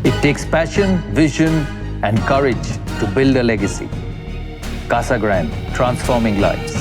It takes passion, vision, and courage to build a legacy. Casa Grande, transforming lives.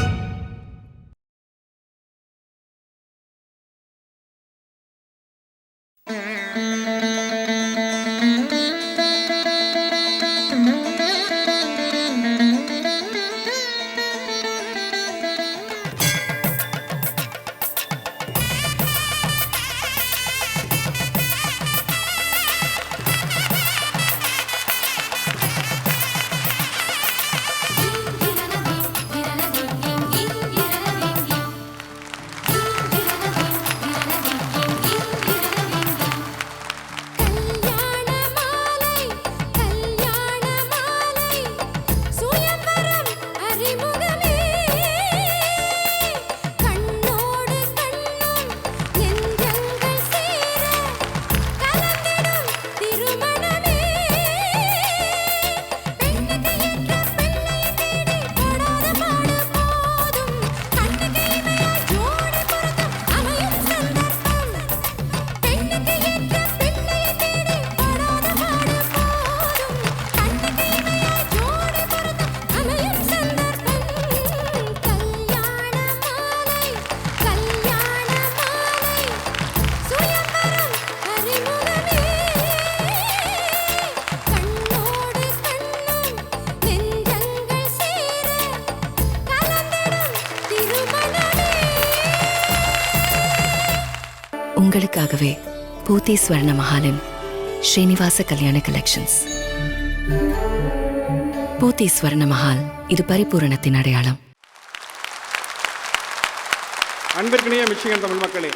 உங்களுக்காகவே பூத்தி ஸ்வர்ண மஹாலின் ஸ்ரீனிவாச கல்யாண collections. பூத்தி ஸ்வர்ண மஹால், இது பரிபூரணத்தின் அடையாளம். அன்பிற்கினிய மிச்சிகன் தமிழ் மக்களே,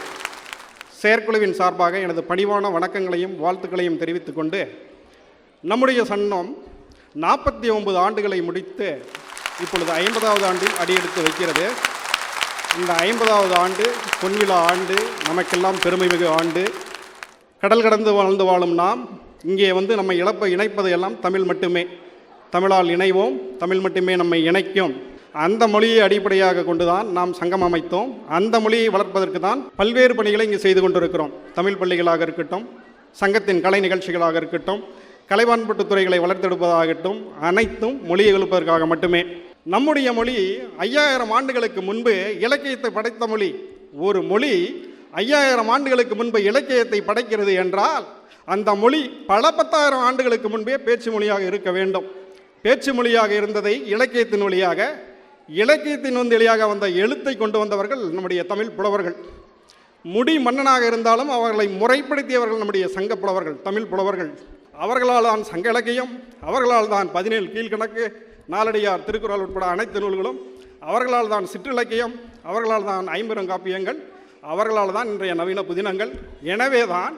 செயற்குழுவின் சார்பாக எனது பணிவான வணக்கங்களையும் வாழ்த்துக்களையும் தெரிவித்துக் கொண்டு, நம்முடைய சன்னம் 49 ஆண்டுகளை முடித்து இப்பொழுது 50வது ஆண்டில் அடியெடுத்து வைக்கிறது. இந்த 50வது ஆண்டு பொன்விழா ஆண்டு, நமக்கெல்லாம் பெருமைமிகு ஆண்டு. கடல் கடந்து வாழ்ந்து வாழும் நாம் இங்கே நம்மை இணைப்பது எல்லாம் தமிழ் மட்டுமே. தமிழால் இணைவோம், தமிழ் மட்டுமே நம்மை இணைக்கும். அந்த மொழியை அடிப்படையாக கொண்டுதான் நாம் சங்கம் அமைத்தோம். அந்த மொழியை வளர்ப்பதற்கு தான் பல்வேறு பணிகளை இங்கே செய்து கொண்டிருக்கிறோம். தமிழ் பள்ளிகளாக இருக்கட்டும், சங்கத்தின் கலை நிகழ்ச்சிகளாக இருக்கட்டும், கலைவான்பட்டு துறைகளை வளர்த்தெடுப்பதாகட்டும், அனைத்தும் மொழியை எழுப்பதற்காக மட்டுமே. நம்முடைய மொழி 5000 ஆண்டுகளுக்கு முன்பு இலக்கியத்தை படைத்த மொழி. ஒரு மொழி 5000 ஆண்டுகளுக்கு முன்பு இலக்கியத்தை படைக்கிறது என்றால் அந்த மொழி பல 10,000 ஆண்டுகளுக்கு முன்பே பேச்சு மொழியாக இருக்க வேண்டும். பேச்சு மொழியாக இருந்ததை இலக்கியத்தின் வழியாக, இலக்கியத்தின் வழியாக வந்த எழுத்தை கொண்டு வந்தவர்கள் நம்முடைய தமிழ் புலவர்கள். முடி மன்னனாக இருந்தாலும் அவர்களை முறைப்படுத்தியவர்கள் நம்முடைய சங்க புலவர்கள், தமிழ் புலவர்கள். அவர்களால் தான் சங்க இலக்கியம், அவர்களால் தான் 17 கீழ்கணக்கு, நாலடியார், திருக்குறள் உட்பட அனைத்து நூல்களும், அவர்களால் தான் சிற்றிலக்கியம், அவர்களால் தான் 50 காப்பியங்கள், அவர்களால் தான் இன்றைய நவீன புதினங்கள். எனவே தான்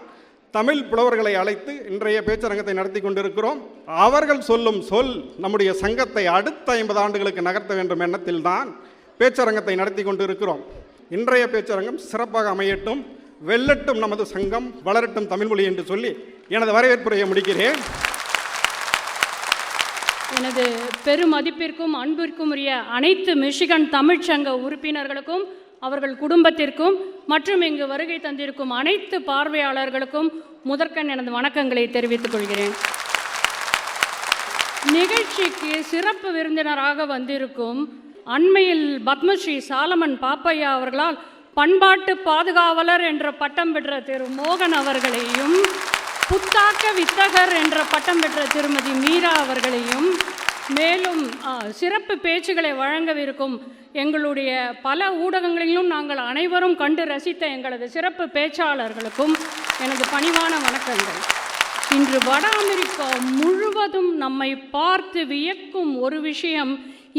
தமிழ் புலவர்களை அழைத்து இன்றைய பேச்சரங்கத்தை நடத்தி கொண்டிருக்கிறோம். அவர்கள் சொல்லும் சொல் நம்முடைய சங்கத்தை அடுத்த 50 ஆண்டுகளுக்கு நகர்த்த வேண்டும் எண்ணத்தில் தான் பேச்சரங்கத்தை நடத்தி கொண்டிருக்கிறோம். இன்றைய பேச்சரங்கம் சிறப்பாக அமையட்டும், வெல்லட்டும் நமது சங்கம், வளரட்டும் தமிழ்மொழி என்று சொல்லி எனது வரவேற்புரையை முடிக்கிறேன். எனது பெருமதிப்பிற்கும் அன்பிற்கும் உரிய அனைத்து மிச்சிகன் தமிழ்ச்சங்க உறுப்பினர்களுக்கும், அவர்கள் குடும்பத்திற்கும் மற்றும் இங்கு வருகை தந்திருக்கும் அனைத்து பார்வையாளர்களுக்கும் முதற்கண் எனது வணக்கங்களை தெரிவித்துக் கொள்கிறேன். நிகழ்ச்சிக்கு சிறப்பு விருந்தினராக வந்திருக்கும் அண்மையில் பத்மஸ்ரீ சாலமன் பாப்பையா அவர்களால் பண்பாட்டு பாதுகாவலர் என்ற பட்டம் பெற்ற திரு மோகன் அவர்களையும், புத்தாக்க வித்தகர் என்ற பட்டம் பெற்ற திருமதி மீரா அவர்களையும், மேலும் சிறப்பு பேச்சுகளை வழங்கவிருக்கும் எங்களுடைய பல ஊடகங்களிலும் நாங்கள் அனைவரும் கண்டு ரசித்த எங்களது சிறப்பு பேச்சாளர்களுக்கும் எனது பணிவான வணக்கங்கள். இன்று வட அமெரிக்கா முழுவதும் நம்மை பார்த்து வியக்கும் ஒரு விஷயம்,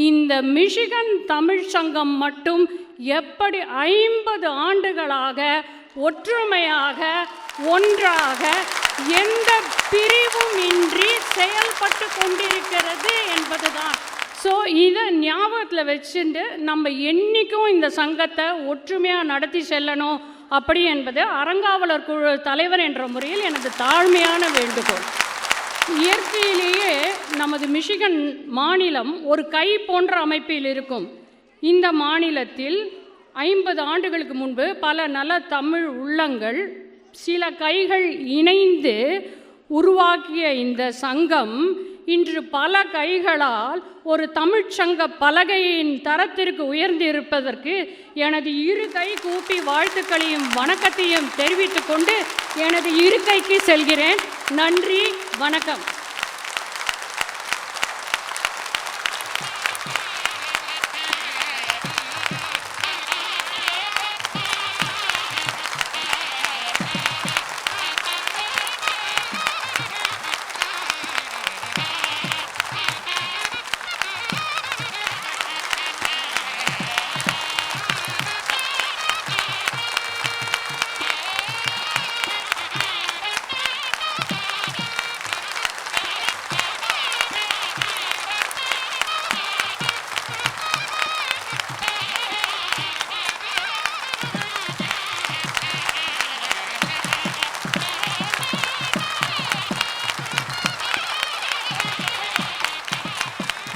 இந்த மிச்சிகன் தமிழ் சங்கம் மட்டும் எப்படி 50 ஆண்டுகளாக ஒற்றுமையாக ஒன்றாக எந்த பிரிவும் இன்றி செயல்பட்டு கொண்டிருக்கிறது என்பதுதான். ஸோ இதை ஞாபகத்தில் வச்சுட்டு நம்ம என்றைக்கும் இந்த சங்கத்தை ஒற்றுமையாக நடத்தி செல்லணும் அப்படி என்பது அறங்காவலர் குழு தலைவர் என்ற முறையில் எனது தாழ்மையான வேண்டுகோள். இயற்கையிலேயே நமது மிச்சிகன் மாநிலம் ஒரு கை போன்ற அமைப்பில் இருக்கும். இந்த மாநிலத்தில் 50 ஆண்டுகளுக்கு முன்பு பல நல தமிழ் உள்ளங்கள், சில கைகள் இணைந்து உருவாக்கிய இந்த சங்கம் இன்று பல கைகளால் ஒரு தமிழ்ச்சங்க பலகையின் தரத்திற்கு உயர்ந்திருப்பதற்கு எனது இரு கை கூப்பி வாழ்த்துக்களையும் வணக்கத்தையும் தெரிவித்துக் கொண்டு எனது இருக்கைக்கு செல்கிறேன். நன்றி, வணக்கம்.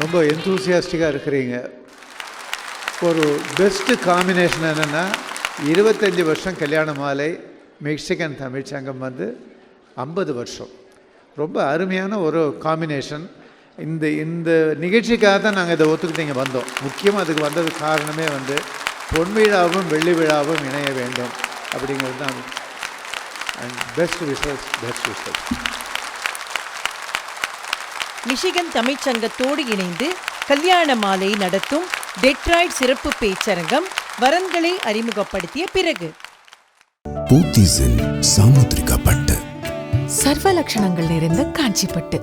ரொம்ப எந்தூசியாஸ்டிக்காக இருக்கிறீங்க. ஒரு பெஸ்ட்டு காம்பினேஷன் என்னென்னா 25 வருஷம் கல்யாண மாலை, மெக்சிகன் தமிழ் சங்கம் 50 வருஷம். ரொம்ப அருமையான ஒரு காம்பினேஷன். இந்த நிகழ்ச்சிக்காக தான் நாங்கள் இதை ஒத்துக்கிட்டு இங்கே வந்தோம். முக்கியமாக அதுக்கு வந்தது காரணமே பொன் விழாவும் வெள்ளி விழாவும் இணைய வேண்டும் அப்படிங்கிறது தான். Best wishes. மிஷிகன் தமிழ்ச்சங்கத்தோடு இணைந்து கல்யாண மாலை நடத்தும் டெட்ராய்ட் சிறப்பு பேச்சரங்கம் வரன்களை அறிமுகப்படுத்திய பிறகு பூத்திஸின் சாமுத்திரிகா பட்டு, சர்வ லட்சணங்கள் நிறைந்த காஞ்சிப்பட்டு.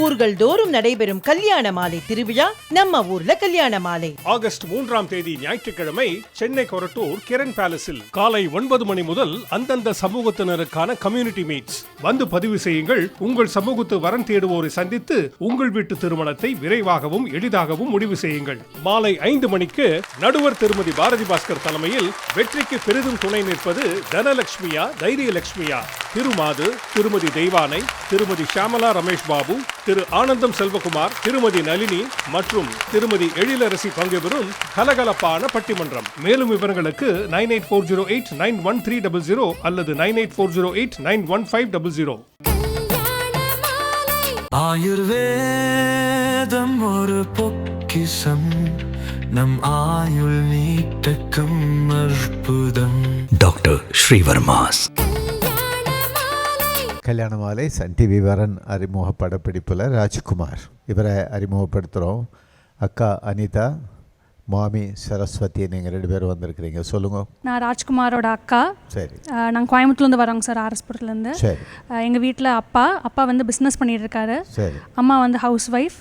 ஊர்கள் தோறும் நடைபெறும் கல்யாண மாலை திருவிழா நம்ம ஊர்ல கல்யாண மாலை. ஆகஸ்ட் 3ஆம் தேதி ஞாயிற்றுக்கிழமை சென்னை கொரட்டூர் கிரண் பேலஸில் காலை 9 மணி முதல் அந்தந்த சமூகத்தினருக்கான கம்யூனிட்டி மீட்ஸ். வந்து பதிவு செய்யுங்கள். உங்கள் சமூகத்து வரன் தேடுவோரை சந்தித்து உங்கள் வீட்டு திருமணத்தை விரைவாகவும் எளிதாகவும் முடிவு செய்யுங்கள். மாலை 5 மணிக்கு நடுவர் திருமதி பாரதி பாஸ்கர் தலைமையில் வெற்றிக்கு பெரிதும் துணை நிற்பது தனலட்சுமியா தைரியலட்சுமியா, திருமாது, திருமதி தெய்வானை, திருமதி ஷியாமலா ரமேஷ் பாபு, திரு ஆனந்தம் செல்வகுமார், திருமதி நளினி மற்றும் திருமதி எழிலரசி பங்குபெறும் கலகலப்பான பட்டிமன்றம். மேலும் விவரங்களுக்கு 9840891300 அல்லது 9840891500. ஆயுர்வேதம் ஒரு பொக்கிஷம், நம் ஆயுள் நீட்டக்கும் அற்புதம். டாக்டர் ஸ்ரீவர்மாஸ். கல்யாண மாலை சன் டிவி வரன் அறிமுக படப்பிடிப்பில் ராஜ்குமார் இவரை அறிமுகப்படுத்துகிறோம். அக்கா அனிதா, மாமி சரஸ்வதி, நீங்கள் 2 பேரும் வந்திருக்கிறீங்க. சொல்லுங்க. நான் ராஜ்குமாரோட அக்கா. சரி. நாங்கள் கோயம்புத்தூர்லேருந்து வரோங்க சார், ஆர்எஸ்புரத்துலேருந்து. சரி. எங்கள் வீட்டில் அப்பா பிஸ்னஸ் பண்ணிட்டு இருக்காரு. சரி. அம்மா ஹவுஸ் ஒய்ஃப்.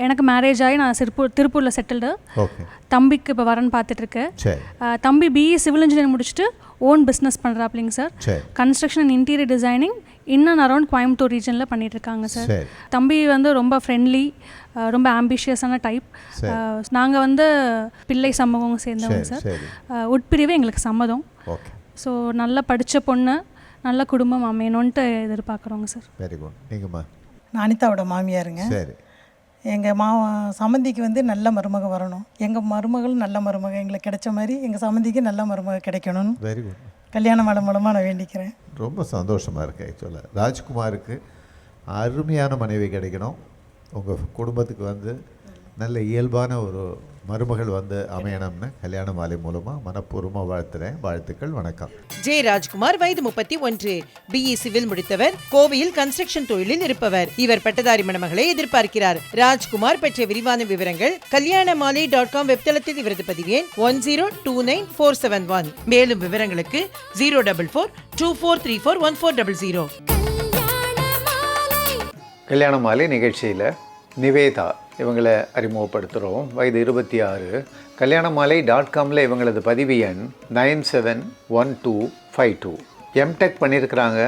எனக்கு மேரேஜ் ஆகி நான் திருப்பூரில் செட்டில்டு. ஓகே. தம்பிக்கு இப்போ வரன் பார்த்துட்ருக்கு. சரி. தம்பி பிஇ சிவில் இன்ஜினியரிங் முடிச்சுட்டு ஓன் பிஸ்னஸ் பண்ணுறாப்லிங்க சார். சரி. Construction and interior designing in and around Coimbatore ரீஜனில் பண்ணிகிட்ருக்காங்க சார். சரி. தம்பி ரொம்ப ஃப்ரெண்ட்லி, ரொம்ப ஆம்பிஷியஸான டைப். நாங்கள் பிள்ளை சமூகம் சேர்ந்தவங்க சார். உட்பிரிவு எங்களுக்கு சம்மதம். ஓகே. ஸோ நல்லா படித்த பொண்ணு, நல்ல குடும்பம் அமையணுன்ட்டு எதிர்பார்க்குறோங்க சார். Very good. நீங்கம்மா? நான் அனிதாவோட மாமியாருங்க. சரி. எங்கள் சம்மந்திக்கு நல்ல மருமக வரணும். எங்கள் மருமகள் நல்ல மருமக எங்களுக்கு கிடைச்ச மாதிரி எங்கள் சம்மந்திக்கு நல்ல மருமக கிடைக்கணும்னு வெரி குட். கல்யாண மாலை மூலமாக நான் வேண்டிக்கிறேன். ரொம்ப சந்தோஷமாக இருக்குது. ஆக்சுவலாக ராஜ்குமாருக்கு அருமையான மனைவி கிடைக்கணும். உங்கள் குடும்பத்துக்கு நல்ல இயல்பான ஒரு மருமகள் அமையணும்னு கல்யாண மாலை மூலமாக மனப்பூர்வமாக வாழ்த்துறேன். வாழ்த்துக்கள். வணக்கம். ஜே ராஜ்குமார், வயது 31, பிஇ சிவில் முடித்தவர், கோவையில் கன்ஸ்ட்ரக்ஷன் தொழிலில் இருப்பவர். இவர் பட்டதாரி மணமகளை எதிர்பார்க்கிறார். ராஜ்குமார் பற்றிய விரிவான விவரங்கள் kalyanamali.com வெப்தளத்தில் இவரது பதிவு எண் 10294771. மேலும் விவரங்களுக்கு 04424341400. கல்யாண மாலை நிகழ்ச்சியில் நிவேதா இவங்களை அறிமுகப்படுத்துகிறோம். வயது 26. kalyanamali.comல இவங்களது பதிவு எண் 971252. எம்டெக் பண்ணியிருக்கிறாங்க.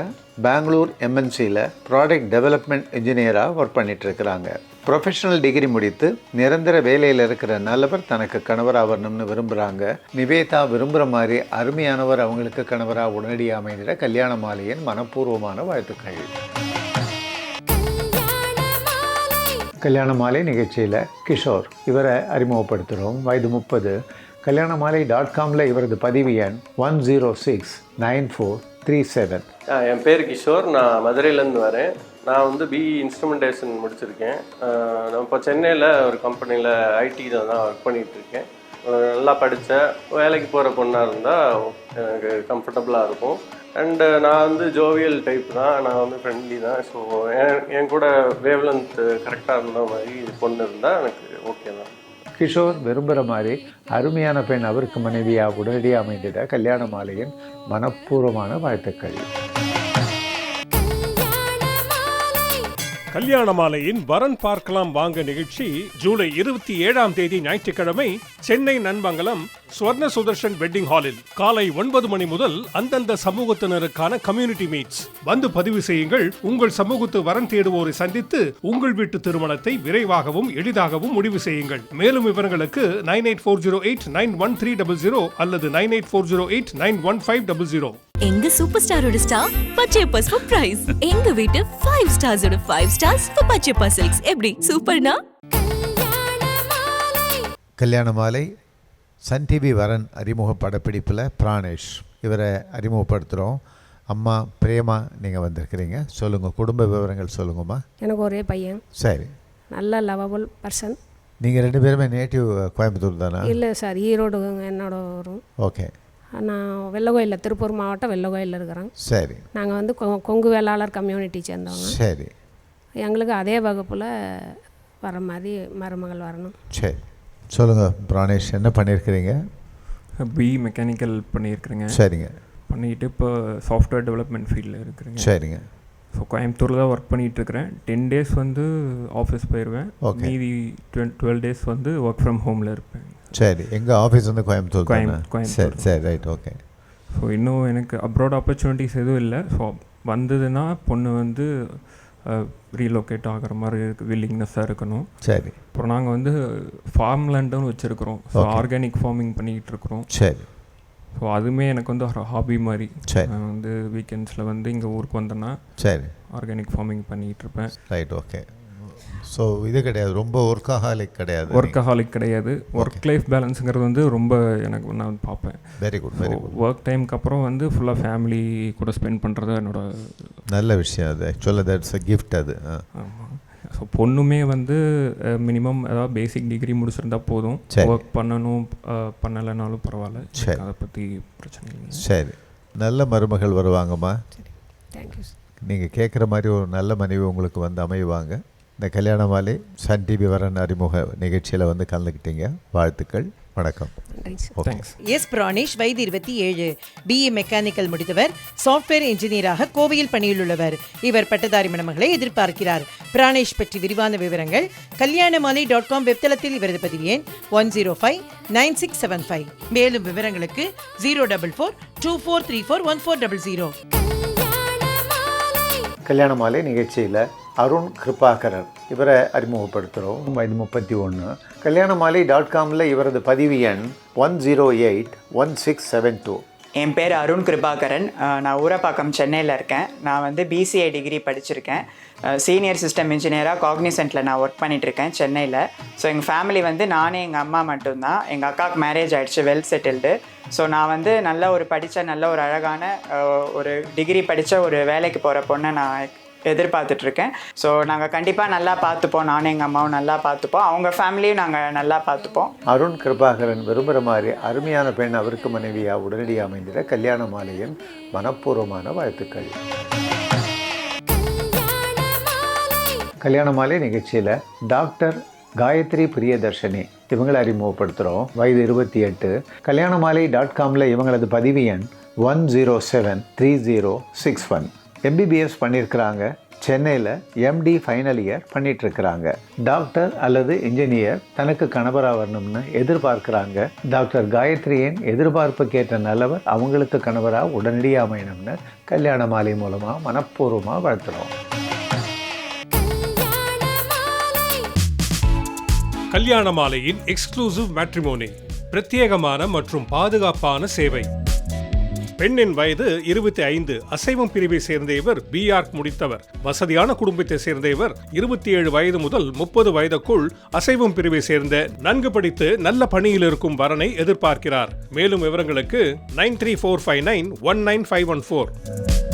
பெங்களூர் எம்என்சியில் ப்ராடக்ட் டெவலப்மெண்ட் இன்ஜினியராக ஒர்க் பண்ணிகிட்ருக்கிறாங்க. ப்ரொஃபஷனல் டிகிரி முடித்து நிரந்தர வேலையில் இருக்கிற நல்லவர் தனக்கு கணவராக வரணும்னு விரும்புகிறாங்க. நிவேதா விரும்புகிற மாதிரி அருமையானவர் அவங்களுக்கு கணவராக உடனடியாக அமைந்திட கல்யாண மாலையின் மனப்பூர்வமான வாழ்த்துக்கள். கல்யாண மாலை நிகழ்ச்சியில் கிஷோர் இவரை அறிமுகப்படுத்துகிறோம். வயது 30. கல்யாணமாலை.comல இவரது பதிவு எண் 1069437. என் பேர் கிஷோர், நான் மதுரையிலேருந்து வரேன். நான் வந்து பிஇ இன்ஸ்ட்ருமெண்டேஷன் முடிச்சிருக்கேன். நான் இப்போ சென்னையில் ஒரு கம்பெனியில் ஐடியில் தான் ஒர்க் பண்ணிகிட்ருக்கேன். நல்லா படித்தேன், வேலைக்கு போகிற பொண்ணாக இருந்தால் எனக்கு கம்ஃபர்டபுளாக இருக்கும். அண்டு நான் வந்து ஜோவியல் டைப் தான், நான் வந்து ஃப்ரெண்ட்லி தான். ஸோ என் கூட வேவ்லென்த் கரெக்டாக இருந்த மாதிரி பொண்ணு இருந்தால் எனக்கு ஓகே தான். கிஷோர் விரும்புகிற மாதிரி அருமையான பெண் அவருக்கு மனைவியாக உடனடியாக அமைந்திட கல்யாணமாலையின் மனப்பூர்வமான வாழ்த்துக்கள். கல்யாணமாலையின் வரன் பார்க்கலாம் வாங்க நிகழ்ச்சி ஜூலை 27ஆம் தேதி ஞாயிற்றுக்கிழமை சென்னை நன்மங்கலம் ஸ்வர்ண சுதர்ஷன் வெட்டிங் ஹாலில் காலை 9 மணி முதல் அந்தந்த சமூகத்தினருக்கான கம்யூனிட்டி மீட்ஸ். வந்து பதிவு செய்யுங்கள். உங்கள் சமூகத்து வரன் தேடுவோரை சந்தித்து உங்கள் வீட்டு திருமணத்தை விரைவாகவும் எளிதாகவும் முடிவு செய்யுங்கள். மேலும் விவரங்களுக்கு 9840891300 அல்லது 9840891500. எங்க சூப்பர் ஸ்டாரோட ஸ்டார் பச்சையப்பா சர்ப்ரைஸ். எங்க வீட்டு 5 ஸ்டார்ஸோட 5 ஸ்டார்ஸ் for பச்சையப்பா சில்க்ஸ். எப்படி சூப்பர்னா? கல்யாணமாலை சன் டிவி வரன் அறிமுக படப்பிடிப்பில் பிராணேஷ் இவரை அறிமுகப்படுத்துகிறோம். அம்மா பிரேமா நீங்கள் வந்திருக்கிறீங்க, சொல்லுங்கள், குடும்ப விவரங்கள் சொல்லுங்கம்மா. எனக்கு ஒரே பையன். சரி. நல்ல லவபிள் பர்சன். நீங்கள் 2 பேருமே நேட்டிவ் கோயம்புத்தூர் தானே? இல்லை சார், ஈரோடு என்னோட வரும். ஓகே. நான் வெள்ளகோயிலில், திருப்பூர் மாவட்டம் வெள்ளகோயிலில் இருக்கிறேன். சரி. நாங்கள் வந்து கொங்கு வேளாளர் கம்யூனிட்டி சேர்ந்தவங்க. சரி. எங்களுக்கு அதே வகுப்பில் வர மாதிரி மருமகள் வரணும். சரி, சொல்லுங்கள் பிராணேஷ், என்ன பண்ணியிருக்கிறீங்க? பிஇ மெக்கானிக்கல் பண்ணியிருக்கிறேங்க. சரிங்க. பண்ணிக்கிட்டு இப்போ சாஃப்ட்வேர் டெவலப்மெண்ட் ஃபீல்டில் இருக்கிறேங்க. சரிங்க. ஸோ கோயம்புத்தூரில் தான் ஒர்க் பண்ணிகிட்ருக்கிறேன். 10 days வந்து ஆஃபீஸ் போயிடுவேன். மீதி 12 days வந்து ஒர்க் ஃப்ரம் ஹோமில் இருப்பேன். சரி. எங்கள் ஆஃபீஸ் வந்து கோயம்புத்தூர். கோயம்புத்தூர். சரி சரி, ரைட், ஓகே. ஸோ இன்னும் எனக்கு அப்ராட் ஆப்பர்ச்சுனிட்டிஸ் எதுவும் இல்லை. ஸோ வந்ததுன்னா பொண்ணு வந்து ரீலோகேட் ஆகிற மாதிரி வில்லிங்னஸாக இருக்கணும். சரி. அப்புறம் நாங்கள் வந்து ஃபார்ம் லேண்டும் வச்சுருக்குறோம். ஸோ ஆர்கானிக் ஃபார்மிங் பண்ணிக்கிட்டு இருக்கிறோம். சரி. ஸோ அதுவுமே எனக்கு வந்து ஒரு ஹாபி மாதிரி. சரி. நான் வந்து வீக்கெண்ட்ஸில் வந்து இங்கே ஊருக்கு வந்தேன்னா சரி ஆர்கானிக் ஃபார்மிங் பண்ணிகிட்டு இருப்பேன். Right, okay. ஸோ இது கிடையாது, ரொம்ப ஒர்க்கஹாலிக் கிடையாது. ஒர்க்கஹாலிக் கிடையாது. ஒர்க் லைஃப் பேலன்ஸுங்கிறது வந்து ரொம்ப எனக்கு நான் பார்ப்பேன். Very good, very good. Work டைமுக்கு அப்புறம் வந்து ஃபுல்லாக ஃபேமிலி கூட ஸ்பெண்ட் பண்ணுறது என்னோட நல்ல விஷயம். அது ஆக்சுவலாக தட்ஸ் அ கிஃப்ட் அது. ஆமாம். ஸோ பொண்ணுமே வந்து மினிமம் ஏதாவது பேசிக் டிகிரி முடிச்சிருந்தா போதும். ஒர்க் பண்ணணும், பண்ணலைனாலும் பரவாயில்ல, அதை பற்றி பிரச்சனை இல்லை. சரி, நல்ல மருமகள் வருவாங்கம்மா. தேங்க்யூ. நீங்கள் கேட்குற மாதிரி ஒரு நல்ல மனைவி உங்களுக்கு வந்து அமைவாங்க. இந்த கல்யாணமாலை சன் டிவி வரன் அறிமுக நிகழ்ச்சியில் வந்து கலந்துக்கிட்டீங்க, வாழ்த்துக்கள், வணக்கம். எஸ் பிராணேஷ், வயது 27, பிஇ மெக்கானிக்கல் முடித்தவர், சாஃப்ட்வேர் இன்ஜினியராக கோவையில் பணியில் உள்ளவர். இவர் பட்டதாரி மணமகளை எதிர்பார்க்கிறார். பிராணேஷ் பற்றி விரிவான விவரங்கள் கல்யாணமாலை.com வெப்தளத்தில் இவரது பதிவு எண் 1059675. மேலும் விவரங்களுக்கு 04424341400. கல்யாணமாலை நிகழ்ச்சியில் அருண் கிருபாகரன் இவரை அறிமுகப்படுத்துகிறோம். வயது 31. கல்யாணமாலை.comல இவரது பதிவு எண் 1081672. என் பேர் அருண் கிருபாகரன். நான் ஊரப்பாக்கம் சென்னையில் இருக்கேன். நான் வந்து பிசிஏ டிகிரி படிச்சிருக்கேன். சீனியர் சிஸ்டம் இன்ஜினியராக காக்னிசென்ட்டில் நான் ஒர்க் பண்ணிகிட்ருக்கேன் சென்னையில். ஸோ எங்கள் ஃபேமிலி வந்து நானே எங்கள் அம்மா மட்டும்தான். எங்கள் அக்காவுக்கு மேரேஜ் ஆகிடுச்சு, வெல் செட்டில்டு. ஸோ நான் வந்து நல்ல ஒரு படித்த, நல்ல ஒரு அழகான ஒரு டிகிரி படித்த ஒரு வேலைக்கு போகிற பொண்ணை நான் எதிர்பார்த்துட்ருக்கேன். ஸோ நாங்கள் கண்டிப்பாக நல்லா பார்த்துப்போம். நானும் எங்கள் அம்மாவும் நல்லா பார்த்துப்போம். அவங்க ஃபேமிலியும் நாங்கள் நல்லா பார்த்துப்போம். அருண் கிருபாகரன் விரும்புகிற மாதிரி அருமையான பெண் அவருக்கு மனைவியாக உடனடியாக அமைந்திட கல்யாணமாலையின் மனப்பூர்வமான வாழ்த்துக்கள். கல்யாணமாலை நிகழ்ச்சியில் டாக்டர் காயத்ரி பிரியதர்ஷினி இவங்களை அறிமுகப்படுத்துகிறோம். வயது 28. கல்யாணமாலை.comல இவங்களது பதிவு எண் 1073061. MBBS பண்ணியிருக்கிறாங்க. சென்னையில் MD ஃபைனல் இயர் பண்ணிகிட்ருக்கிறாங்க. டாக்டர் அல்லது இன்ஜினியர் தனக்கு கணவராக வரணும்னு எதிர்பார்க்குறாங்க. டாக்டர் காயத்ரியின் எதிர்பார்ப்புக்கேற்ற நல்லவர் அவங்களுக்கு கணவராக உடனடியாக அமையணும்னு கல்யாணமாலை மூலமாக மனப்பூர்வமாக வாழ்த்துறோம். கல்யாணமாலையின் எக்ஸ்க்ளூசிவ் மேட்ரிமோனி, பிரத்யேகமான மற்றும் பாதுகாப்பான சேவை. பெண்ணின் வயது 25. அசைவம் பிரிவை சேர்ந்த இவர் BArch முடித்தவர். வசதியான குடும்பத்தை சேர்ந்த இவர் 27 வயது முதல் 30 வயதுக்குள் அசைவம் பிரிவை சேர்ந்த நன்கு படித்து நல்ல பணியில் இருக்கும் வரனை எதிர்பார்க்கிறார். மேலும் விவரங்களுக்கு 9345919514.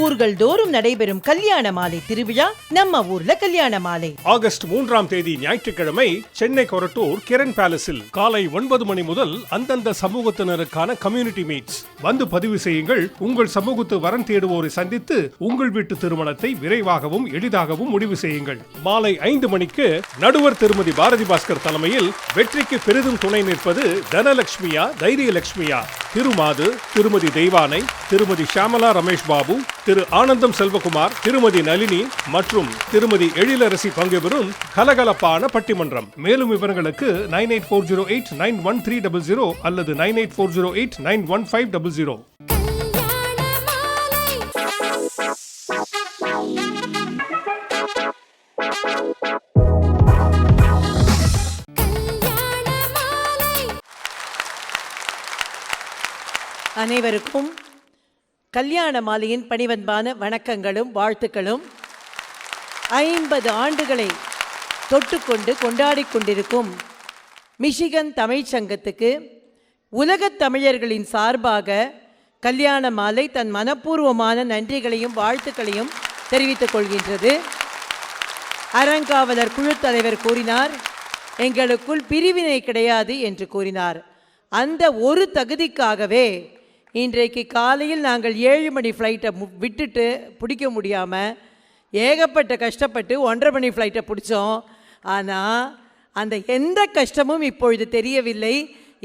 ஊர்கள் தோறும் நடைபெறும் கல்யாண மாலை திருவிழா நம்ம ஊர்ல கல்யாண மாலை. ஆகஸ்ட் 3ஆம் தேதி ஞாயிற்றுக்கிழமை சென்னை கொரட்டூர் கிரண் பேலஸில் காலை 9 மணி முதல் அந்தந்த சமூகத்தினருக்கான கம்யூனிட்டி மீட்ஸ். வந்து பதிவு செய்யுங்கள். உங்கள் சமூகத்து வரன் தேடுவோரை சந்தித்து உங்கள் வீட்டு திருமணத்தை விரைவாகவும் எளிதாகவும் முடிவு செய்யுங்கள். மாலை 5 மணிக்கு நடுவர் திருமதி பாரதி பாஸ்கர் தலைமையில் வெற்றிக்கு பெரிதும் துணை நிற்பது தனலட்சுமியா தைரியலட்சுமியா, திருமாது, திருமதி தெய்வானை, திருமதி ஷியாமலா ரமேஷ் பாபு, திரு ஆனந்தம் செல்வகுமார், திருமதி நளினி மற்றும் திருமதி எழிலரசி பங்குபெறும் கலகலப்பான பட்டிமன்றம். மேலும் விவரங்களுக்கு 9840891300 அல்லது 9840891500. அனைவருக்கும் கல்யாண மாலையின் பணிவன்பான வணக்கங்களும் வாழ்த்துக்களும். 50 ஆண்டுகளை தொட்டுக்கொண்டு கொண்டாடி கொண்டிருக்கும் மிஷிகன் தமிழ்ச் சங்கத்துக்கு உலகத் தமிழர்களின் சார்பாக கல்யாண மாலை தன் மனப்பூர்வமான நன்றிகளையும் வாழ்த்துக்களையும் தெரிவித்துக் கொள்கின்றது. அறங்காவலர் குழு தலைவர் கூறினார், எங்களுக்குள் பிரிவினை கிடையாது என்று கூறினார். அந்த ஒரு தகுதிக்காகவே இன்றைக்கு காலையில் நாங்கள் 7 மணி ஃப்ளைட்டை விட்டுட்டு பிடிக்க முடியாமல் ஏகப்பட்ட கஷ்டப்பட்டு 1:30 மணி ஃப்ளைட்டை பிடிச்சோம். ஆனால் அந்த எந்த கஷ்டமும் இப்பொழுது தெரியவில்லை.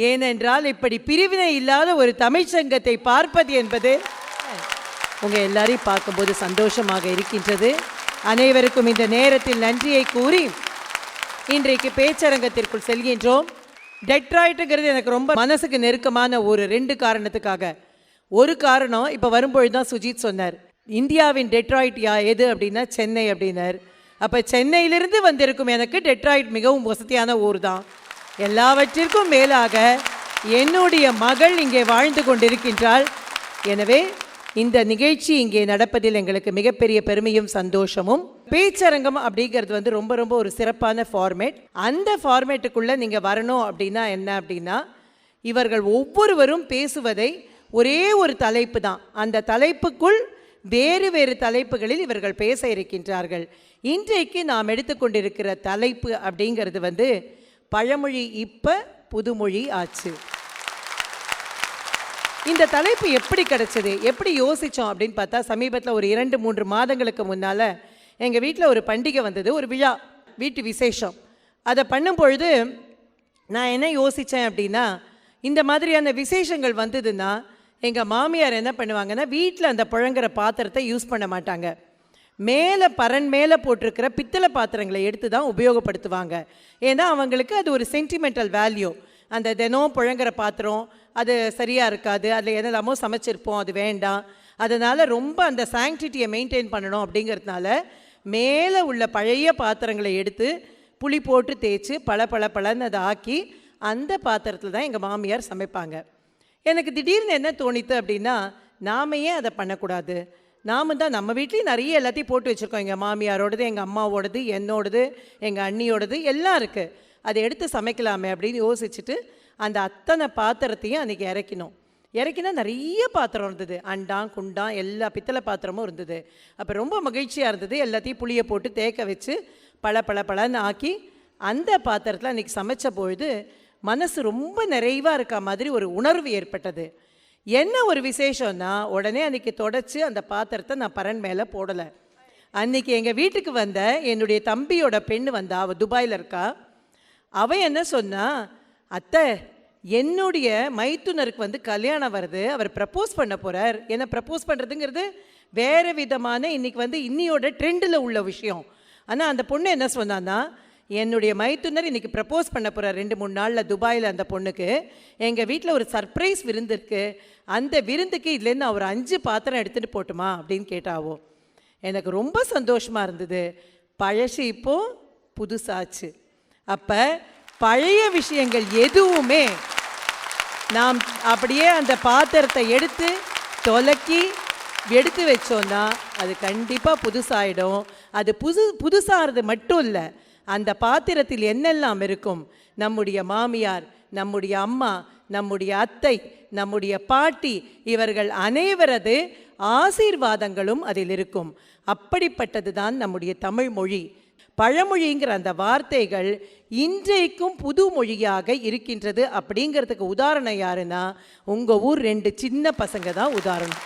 ஏனென்றால் இப்படி பிரிவினை இல்லாத ஒரு தமிழ்ச்சங்கத்தை பார்ப்பது என்பது உங்கள் எல்லாரையும் பார்க்கும்போது சந்தோஷமாக இருக்கின்றது. அனைவருக்கும் இந்த நேரத்தில் நன்றியை கூறி இன்றைக்கு பேச்சரங்கத்திற்குள் செல்கின்றோம். டெட்ராய்ட்டுங்கிறது எனக்கு ரொம்ப மனசுக்கு நெருக்கமான ஒரு 2 காரணத்துக்காக. ஒரு காரணம், இப்போ வரும்பொழுது தான் சுஜித் சொன்னார், இந்தியாவின் டெட்ராய்ட் எது அப்படின்னா சென்னை அப்படின்னார். அப்போ சென்னையிலிருந்து வந்திருக்கும் எனக்கு டெட்ராய்ட் மிகவும் வசதியான ஊர் தான். எல்லாவற்றிற்கும் மேலாக என்னுடைய மகள் இங்கே வாழ்ந்து கொண்டிருக்கின்றாள். எனவே இந்த நிகழ்ச்சி இங்கே நடப்பதில் எங்களுக்கு மிகப்பெரிய பெருமையும் சந்தோஷமும். பேச்சரங்கம் அப்படிங்கிறது ரொம்ப ரொம்ப ஒரு சிறப்பான ஃபார்மேட். அந்த ஃபார்மேட்டுக்குள்ளே நீங்கள் வரணும் அப்படின்னா என்ன அப்படின்னா, இவர்கள் ஒவ்வொருவரும் பேசுவதை ஒரே ஒரு தலைப்பு தான், அந்த தலைப்புக்குள் வேறு வேறு தலைப்புகளில் இவர்கள் பேச இருக்கின்றார்கள். இன்றைக்கு நாம் எடுத்துக்கொண்டிருக்கிற தலைப்பு அப்படிங்கிறது பழமொழி இப்போ புதுமொழி ஆச்சு. இந்த தலைப்பு எப்படி கிடச்சிது, எப்படி யோசித்தோம் அப்படின்னு பார்த்தா, சமீபத்தில் ஒரு 2-3 மாதங்களுக்கு முன்னால் எங்கள் வீட்டில் ஒரு பண்டிகை வந்தது, ஒரு விழா, வீட்டு விசேஷம். அதை பண்ணும் பொழுது நான் என்ன யோசித்தேன் அப்படின்னா, இந்த மாதிரியான விசேஷங்கள் வந்ததுன்னா எங்கள் மாமியார் என்ன பண்ணுவாங்கன்னா, வீட்டில் அந்த புழங்குற பாத்திரத்தை யூஸ் பண்ண மாட்டாங்க. மேலே பரன் மேலே போட்டிருக்கிற பித்தளை பாத்திரங்களை எடுத்து தான் உபயோகப்படுத்துவாங்க. ஏன்னா அவங்களுக்கு அது ஒரு சென்டிமெண்டல் வேல்யூ. அந்த தினம் புழங்குற பாத்திரம் அது சரியாக இருக்காது, அதில் என்னெல்லாமோ சமைச்சிருப்போம், அது வேண்டாம். அதனால் ரொம்ப அந்த சாங்க்டிட்டியை மெயின்டைன் பண்ணணும் அப்படிங்கிறதுனால மேலே உள்ள பழைய பாத்திரங்களை எடுத்து புளி போட்டு தேய்ச்சி பளபளன்னு அதை ஆக்கி அந்த பாத்திரத்தில் தான் எங்கள் மாமியார் சமைப்பாங்க. எனக்கு திடீர்னு என்ன தோணித்து அப்படின்னா, நாம் ஏன் அதை பண்ணக்கூடாது? நாம் தான் நம்ம வீட்லேயும் நிறைய எல்லாத்தையும் போட்டு வச்சுருக்கோம். எங்கள் மாமியாரோடது, எங்கள் அம்மாவோடது, என்னோடது, எங்கள் அண்ணியோடது எல்லாம் இருக்குது. அதை எடுத்து சமைக்கலாமே அப்படின்னு யோசிச்சுட்டு அந்த அத்தனை பாத்திரத்தையும் அன்றைக்கி இறக்கினா நிறைய பாத்திரம் இருந்தது. அண்டான் குண்டான் எல்லா பித்தளை பாத்திரமும் இருந்தது. அப்போ ரொம்ப மகிழ்ச்சியாக இருந்தது. எல்லாத்தையும் புளியை போட்டு தேக்க வச்சு பளபளன்னு ஆக்கி அந்த பாத்திரத்தில் அன்றைக்கி சமைச்ச பொழுது மனசு ரொம்ப நிறைவாக இருக்க மாதிரி ஒரு உணர்வு ஏற்பட்டது. என்ன ஒரு விசேஷம்னா, உடனே அன்றைக்கி தொடச்சி அந்த பாத்திரத்தை நான் பரன் மேலே போடலை. அன்றைக்கி எங்கள் வீட்டுக்கு வந்த என்னுடைய தம்பியோட பெண்ணு வந்தா, அவள் துபாயில் இருக்கா. அவன் என்ன சொன்னா, அத்தை என்னுடைய மைத்துனருக்கு கல்யாணம் வருது, அவர் ப்ரப்போஸ் பண்ண போகிறார். ஏன்னா ப்ரப்போஸ் பண்ணுறதுங்கிறது வேறு விதமான இன்றைக்கி இன்னியோட ட்ரெண்டில் உள்ள விஷயம். ஆனால் அந்த பொண்ணு என்ன சொன்னான்னா, என்னுடைய மைத்துனர் இன்றைக்கி ப்ரப்போஸ் பண்ண போகிறார் 2-3 நாளில் துபாயில். அந்த பொண்ணுக்கு எங்கள் வீட்டில் ஒரு சர்ப்ரைஸ் விருந்து இருக்குது, அந்த விருந்துக்கு இதுலேருந்து அவர் 5 பாத்திரம் எடுத்துகிட்டு போட்டுமா அப்படின்னு கேட்டாவோ. எனக்கு ரொம்ப சந்தோஷமாக இருந்தது. பழசு இப்போ புதுசாச்சு. அப்போ பழைய விஷயங்கள் எதுவுமே நாம் அப்படியே அந்த பாத்திரத்தை எடுத்து தொலக்கி எடுத்து வச்சோன்னா அது கண்டிப்பாக புதுசாகிடும். அது புதுசாகிறது மட்டும் இல்லை, அந்த பாத்திரத்தில் என்னெல்லாம் இருக்கும், நம்முடைய மாமியார், நம்முடைய அம்மா, நம்முடைய அத்தை, நம்முடைய பாட்டி, இவர்கள் அனைவரது ஆசீர்வாதங்களும் அதில் இருக்கும். அப்படிப்பட்டது தான் நம்முடைய தமிழ் மொழி. பழமொழிங்கிற அந்த வார்த்தைகள் இன்றைக்கும் புது மொழியாக இருக்கின்றது. அப்படிங்கிறதுக்கு உதாரணம் யாருன்னா உங்கள் ஊர் 2 சின்ன பசங்க தான் உதாரணம்.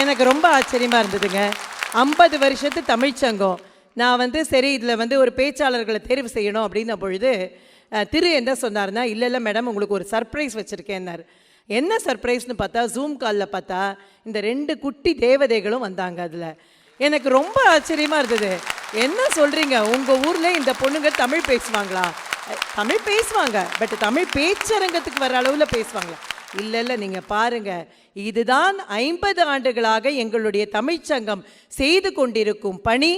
எனக்கு ரொம்ப ஆச்சரியமாக இருந்ததுங்க. 50 வருஷத்து தமிழ்ச்சங்கம். நான் சரி இதில் ஒரு பேச்சாளர்களை தேர்வு செய்யணும் அப்படின்ன பொழுது திரு என்ன சொன்னார்னா, இல்லை மேடம் உங்களுக்கு ஒரு சர்ப்ரைஸ் வச்சுருக்கேன்னார். என்ன சர்ப்ரைஸ்னு பார்த்தா ஜூம் காலில் பார்த்தா இந்த 2 குட்டி தேவதைகளும் வந்தாங்க. அதில் எனக்கு ரொம்ப ஆச்சரியமாக இருந்தது. என்ன சொல்கிறீங்க, உங்கள் ஊரில் இந்த பொண்ணுங்க தமிழ் பேசுவாங்களா? தமிழ் பேசுவாங்க, பட் தமிழ் பேச்சரங்கத்துக்கு வர அளவில் பேசுவாங்களா? இல்லை, நீங்கள் பாருங்கள், இதுதான் 50 ஆண்டுகளாக எங்களுடைய தமிழ்ச்சங்கம் செய்து கொண்டிருக்கும் பணி.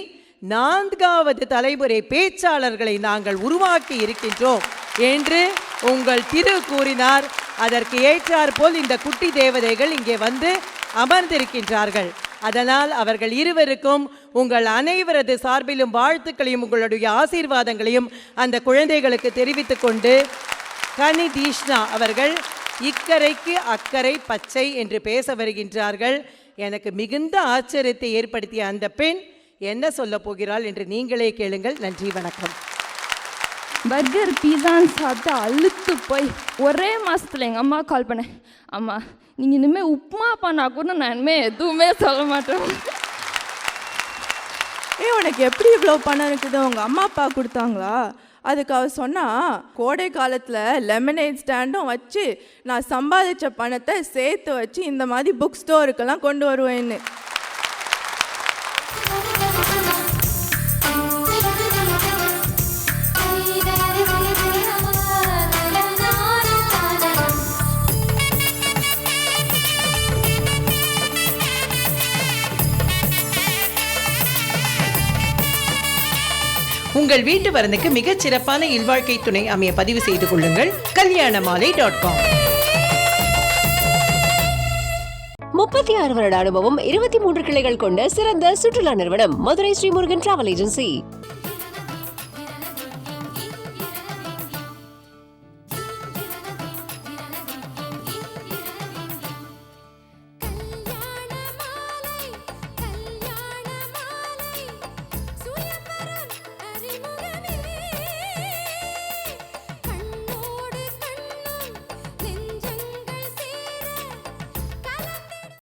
4வது தலைமுறை பேச்சாளர்களை நாங்கள் உருவாக்கி இருக்கின்றோம் என்று உங்கள் திரு கூறினார். அதற்கு ஏற்றார் போல் இந்த குட்டி தேவதைகள் இங்கே அமர்ந்திருக்கின்றார்கள். அதனால் அவர்கள் இருவருக்கும் உங்கள் அனைவரது சார்பிலும் வாழ்த்துக்களையும் உங்களுடைய ஆசீர்வாதங்களையும் அந்த குழந்தைகளுக்கு தெரிவித்துக் கொண்டு, கனி தீஷ்ணா அவர்கள் இக்கரைக்கு அக்கறை பச்சை என்று பேச வருகின்றார்கள். எனக்கு மிகுந்த ஆச்சரியத்தை ஏற்படுத்திய அந்த பெண் என்ன சொல்ல போகிறாள் என்று நீங்களே கேளுங்கள். நன்றி, வணக்கம். பர்கர் பீஸான்னு சாப்பிட்டு அழுத்து போய் ஒரே மாதத்தில் எங்கள் அம்மா கால் பண்ணேன், அம்மா நீங்கள் இனிமேல் உப்புமா பண்ணால் கூட நான் இனிமேல் எதுவுமே சொல்ல மாட்டேன். உனக்கு எப்படி இவ்வளோ பணம் இருக்குது, உங்கள் அம்மா அப்பா கொடுத்தாங்களா? அதுக்கு அவர் சொன்னால், கோடை காலத்தில் லெமனேட் ஸ்டாண்டும் வச்சு நான் சம்பாதிச்ச பணத்தை சேர்த்து வச்சு இந்த மாதிரி புக் ஸ்டோருக்கெல்லாம் கொண்டு வருவேன்னு. உங்கள் வீட்டு வரனுக்கு மிகச் சிறப்பான இல்வாழ்க்கை துணை அமைய பதிவு செய்து கொள்ளுங்கள். kalyanamali.com. 36 வருட அனுபவம், 23 கிளைகள் கொண்ட சிறந்த சுற்றுலா நிறுவனம் மதுரை ஸ்ரீமுருகன் டிராவல் ஏஜென்சி.